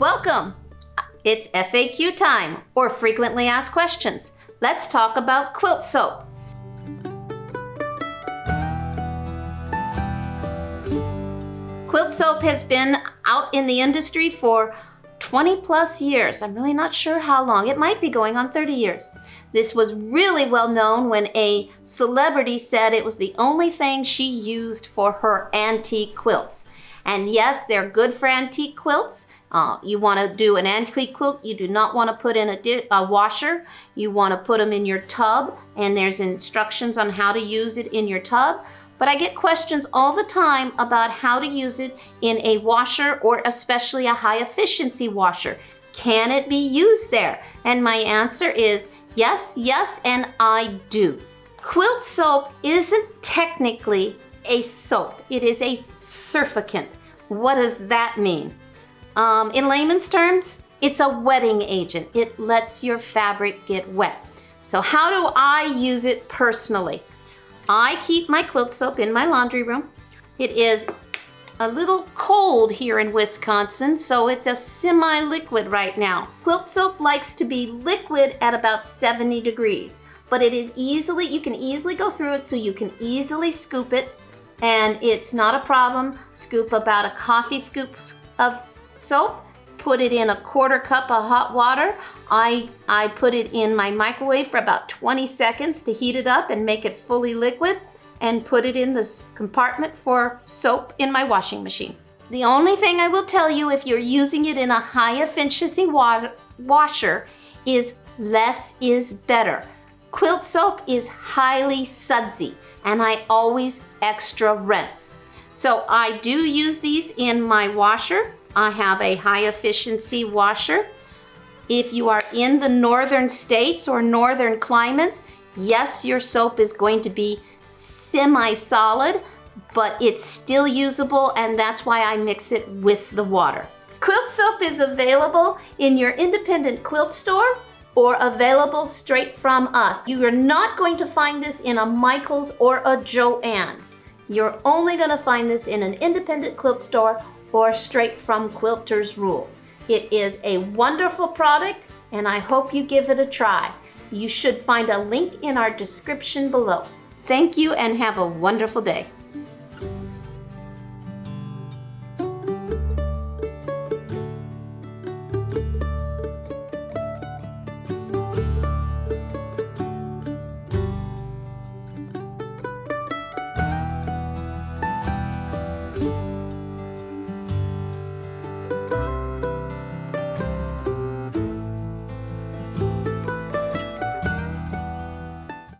Welcome! It's FAQ time, or frequently asked questions. Let's talk about quilt soap. Quilt soap has been out in the industry for 20 plus years. I'm really not sure how long. It might be going on 30 years. This was really well known when a celebrity said it was the only thing she used for her antique quilts. And yes, they're good for antique quilts. You want to do an antique quilt, you do not want to put in a washer. You want to put them in your tub, and there's instructions on how to use it in your tub. But I get questions all the time about how to use it in a washer, or especially a high efficiency washer. Can it be used there? And my answer is yes, yes, and I do. Quilt soap isn't technically a soap. It is a surfactant. What does that mean? In layman's terms, it's a wetting agent. It lets your fabric get wet. So how do I use it personally? I keep my quilt soap in my laundry room. It is a little cold here in Wisconsin, so it's a semi-liquid right now. Quilt soap likes to be liquid at about 70 degrees, but it is you can easily go through it, so you can easily scoop it, and it's not a problem. Scoop about a coffee scoop of soap, put it in a quarter cup of hot water. I put it in my microwave for about 20 seconds to heat it up and make it fully liquid, and put it in this compartment for soap in my washing machine. The only thing I will tell you if you're using it in a high efficiency washer is less is better. Quilt soap is highly sudsy, and I always extra rinse. So I do use these in my washer. I have a high efficiency washer. If you are in the northern states or northern climates, yes, your soap is going to be semi-solid, but it's still usable, and that's why I mix it with the water. Quilt soap is available in your independent quilt store or available straight from us. You are not going to find this in a Michael's or a Joann's. You're only going to find this in an independent quilt store or straight from Quilter's Rule. It is a wonderful product, and I hope you give it a try. You should find a link in our description below. Thank you, and have a wonderful day.